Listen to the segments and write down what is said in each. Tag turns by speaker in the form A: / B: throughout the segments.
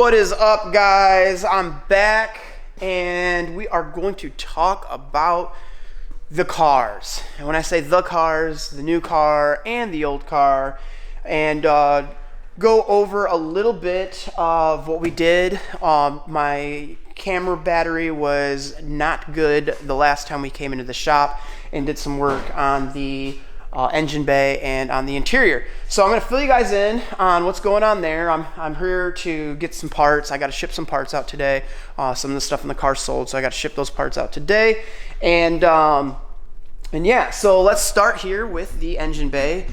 A: What is up, guys? I'm back and we are going to talk about the cars. And when I say the cars, the new car and the old car, and go over a little bit of what we did. My camera battery was not good the last time we came into the shop and did some work on the engine bay and on the interior. So I'm going to fill you guys in on what's going on there. I'm here to get some parts. I got to ship some parts out today. Some of the stuff in the car sold, so I got to ship those parts out today. And yeah, so let's start here with the engine bay.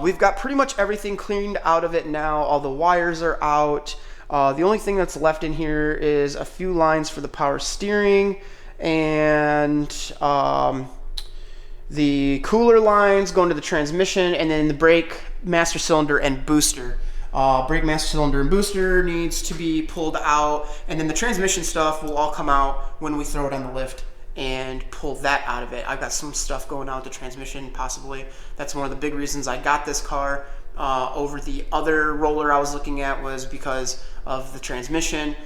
A: We've got pretty much everything cleaned out of it now. All the wires are out. The only thing that's left in here is a few lines for the power steering and the cooler lines going to the transmission, and then the brake master cylinder and booster. Brake master cylinder and booster needs to be pulled out, and then the transmission stuff will all come out when we throw it on the lift and pull that out of it. I've got some stuff going out with the transmission, possibly. That's one of the big reasons I got this car over the other roller I was looking at, was because of the transmission.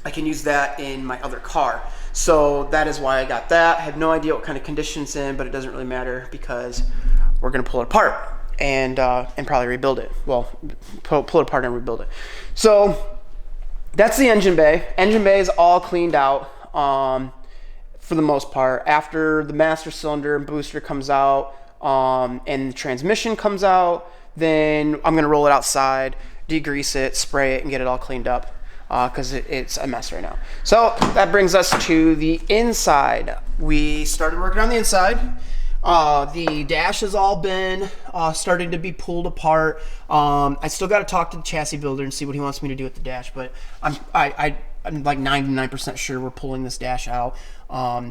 A: I can use that in my other car. So that is why I got that. I have no idea what kind of condition it's in, but it doesn't really matter because we're gonna pull it apart and probably rebuild it. Well, pull it apart and rebuild it. So that's the engine bay. Engine bay is all cleaned out for the most part. After the master cylinder and booster comes out and the transmission comes out, then I'm gonna roll it outside, degrease it, spray it, and get it all cleaned up. Because it's a mess right now. So that brings us to the inside. We started working on the inside. The dash has all been starting to be pulled apart. I still got to talk to the chassis builder and see what he wants me to do with the dash, but I'm like 99% sure we're pulling this dash out.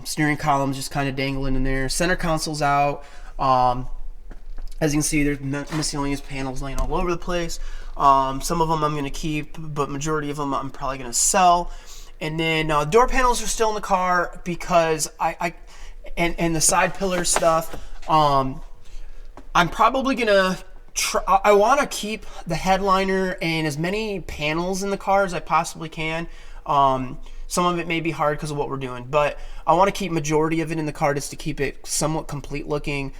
A: Steering column's just kind of dangling in there. Center console's out. As you can see, there's miscellaneous panels laying all over the place. Some of them I'm going to keep, but majority of them I'm probably going to sell. And then door panels are still in the car because and the side pillar stuff. I'm probably going to I want to keep the headliner and as many panels in the car as I possibly can. Some of it may be hard because of what we're doing, but I want to keep majority of it in the car just to keep it somewhat complete looking.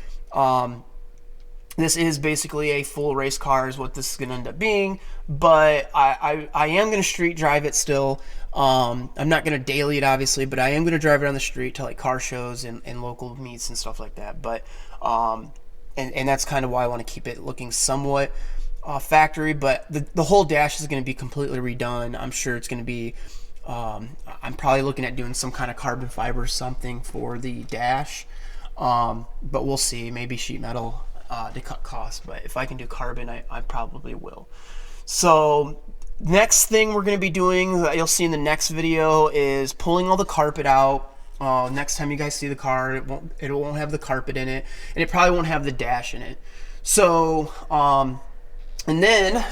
A: This is basically a full race car is what this is going to end up being, but I am going to street drive it still. I'm not going to daily it obviously, but I am going to drive it on the street to like car shows and local meets and stuff like that. But and that's kind of why I want to keep it looking somewhat factory, but the whole dash is going to be completely redone. I'm sure it's going to be I'm probably looking at doing some kind of carbon fiber or something for the dash, but we'll see. Maybe sheet metal to cut costs, but if I can do carbon, I probably will. So next thing we're going to be doing that you'll see in the next video is pulling all the carpet out. Next time you guys see the car, it won't have the carpet in it, and it probably won't have the dash in it. So and then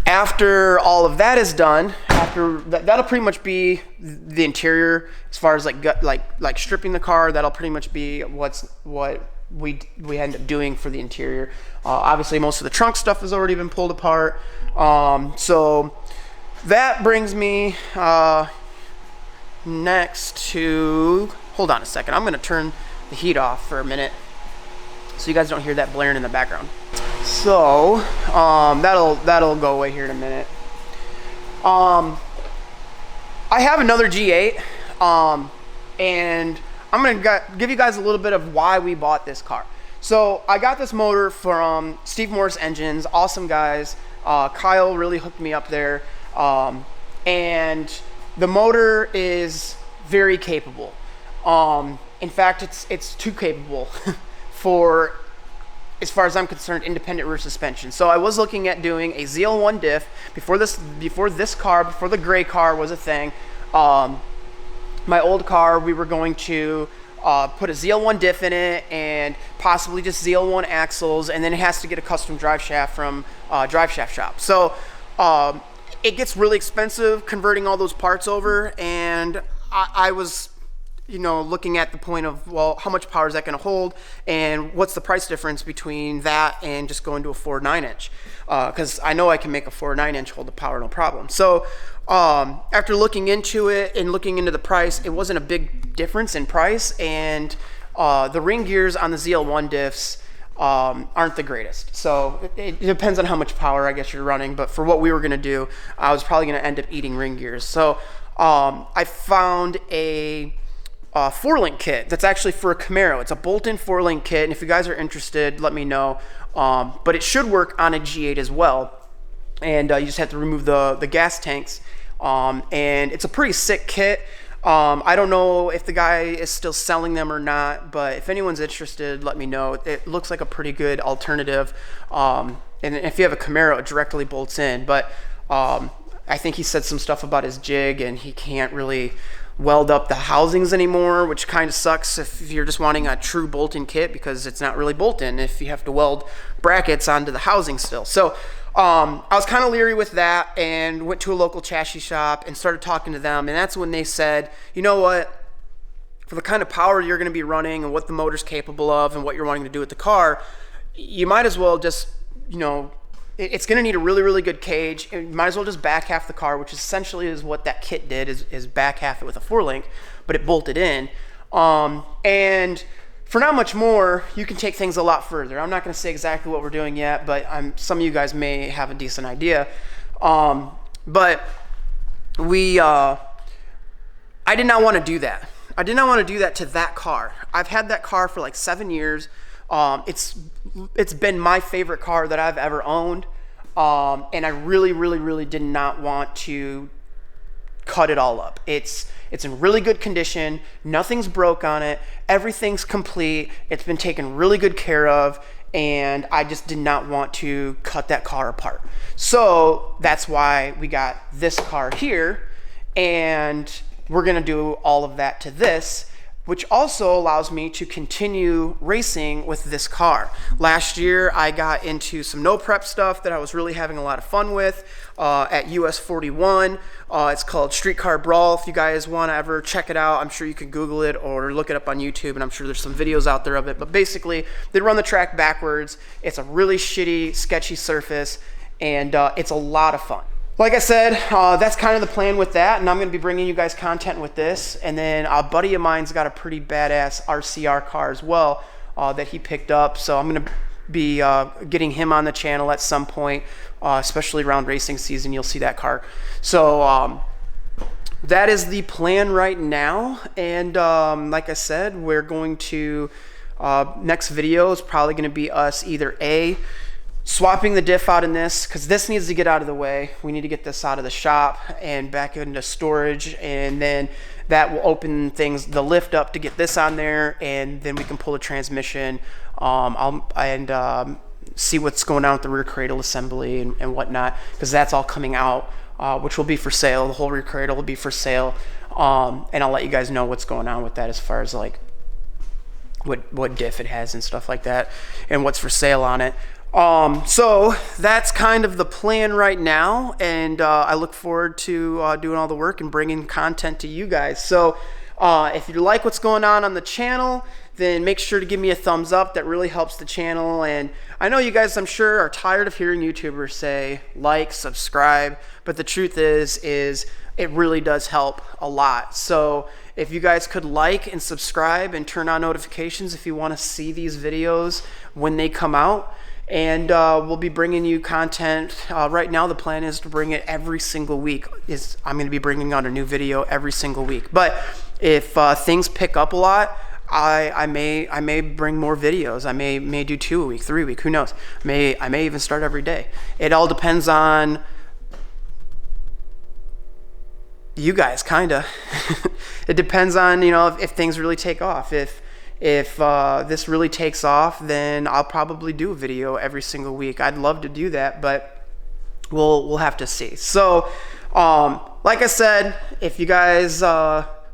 A: after all of that is done, that'll pretty much be the interior as far as like stripping the car. That'll pretty much be what we end up doing for the interior. Obviously most of the trunk stuff has already been pulled apart. So that brings me next to, hold on a second, I'm going to turn the heat off for a minute so you guys don't hear that blaring in the background. So that'll go away here in a minute. I have another G8 and I'm going to give you guys a little bit of why we bought this car. So I got this motor from Steve Morris Engines, awesome guys. Kyle really hooked me up there. And the motor is very capable. In fact, it's too capable for, as far as I'm concerned, independent rear suspension. So I was looking at doing a ZL1 diff before the gray car was a thing. My old car, we were going to put a ZL1 diff in it and possibly just ZL1 axles, and then it has to get a custom drive shaft from Drive Shaft Shop. So it gets really expensive converting all those parts over, and I was looking at the point of, well, how much power is that going to hold, and what's the price difference between that and just going to a 4 9-inch, because I know I can make a 4 9-inch hold the power no problem. So after looking into it and looking into the price, it wasn't a big difference in price, and the ring gears on the ZL1 diffs aren't the greatest. So it depends on how much power I guess you're running, but for what we were going to do, I was probably going to end up eating ring gears. So I found a 4-link kit that's actually for a Camaro. It's a bolt-in 4-link kit, and if you guys are interested, let me know. But it should work on a G8 as well, and you just have to remove the gas tanks, and it's a pretty sick kit. I don't know if the guy is still selling them or not, but if anyone's interested, let me know. It looks like a pretty good alternative, and if you have a Camaro, it directly bolts in, but I think he said some stuff about his jig, and he can't really weld up the housings anymore, which kind of sucks if you're just wanting a true bolt-in kit, because it's not really bolt-in if you have to weld brackets onto the housing still. So I was kind of leery with that, and went to a local chassis shop and started talking to them, and that's when they said, you know what, for the kind of power you're going to be running and what the motor's capable of and what you're wanting to do with the car, you might as well just, it's going to need a really, really good cage. You might as well just back half the car, which essentially is what that kit did, is back half it with a 4-link, but it bolted in. And for not much more, you can take things a lot further. I'm not going to say exactly what we're doing yet, but some of you guys may have a decent idea. But I did not want to do that. I did not want to do that to that car. I've had that car for like 7 years. It's been my favorite car that I've ever owned, and I really, really, really did not want to cut it all up. It's in really good condition. Nothing's broke on it. Everything's complete. It's been taken really good care of, and I just did not want to cut that car apart. So that's why we got this car here, and we're gonna do all of that to this, which also allows me to continue racing with this car. Last year, I got into some no prep stuff that I was really having a lot of fun with at US 41. It's called Streetcar Brawl. If you guys want to ever check it out, I'm sure you can Google it or look it up on YouTube, and I'm sure there's some videos out there of it. But basically, they run the track backwards. It's a really shitty, sketchy surface, and it's a lot of fun. Like I said, that's kind of the plan with that, and I'm going to be bringing you guys content with this. And then a buddy of mine's got a pretty badass RCR car as well that he picked up, so I'm going to be getting him on the channel at some point, especially around racing season. You'll see that car. So that is the plan right now, and like I said, we're going to next video is probably going to be us either swapping the diff out in this, because this needs to get out of the way. We need to get this out of the shop and back into storage, and then that will open the lift up to get this on there, and then we can pull the transmission see what's going on with the rear cradle assembly and whatnot, because that's all coming out, which will be for sale. The whole rear cradle will be for sale, and I'll let you guys know what's going on with that as far as like what diff it has and stuff like that, and what's for sale on it. So that's kind of the plan right now, and I look forward to doing all the work and bringing content to you guys. So if you like what's going on the channel, then make sure to give me a thumbs up. That really helps the channel. And I know you guys, I'm sure, are tired of hearing YouTubers say like, subscribe, but the truth is it really does help a lot. So if you guys could like and subscribe and turn on notifications if you want to see these videos when they come out. And we'll be bringing you content. Right now, the plan is to bring it every single week. I'm going to be bringing out a new video every single week. But if things pick up a lot, I may bring more videos. I may do 2 a week, 3 a week. Who knows? I may even start every day. It all depends on you guys, kinda. It depends on if things really take off. If this really takes off, then I'll probably do a video every single week. I'd love to do that, but we'll have to see. So, like I said, if you guys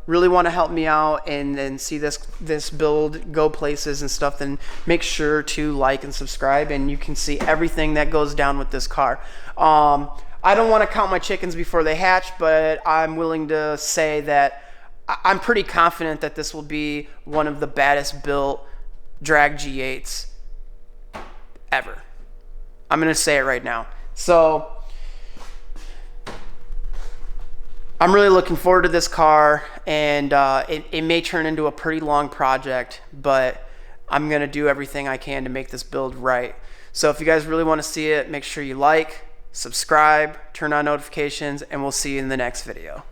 A: really want to help me out and see this build go places and stuff, then make sure to like and subscribe, and you can see everything that goes down with this car. I don't want to count my chickens before they hatch, but I'm willing to say that I'm pretty confident that this will be one of the baddest built drag G8s ever. I'm going to say it right now. So I'm really looking forward to this car, and it may turn into a pretty long project, but I'm going to do everything I can to make this build right. So if you guys really want to see it, make sure you like, subscribe, turn on notifications, and we'll see you in the next video.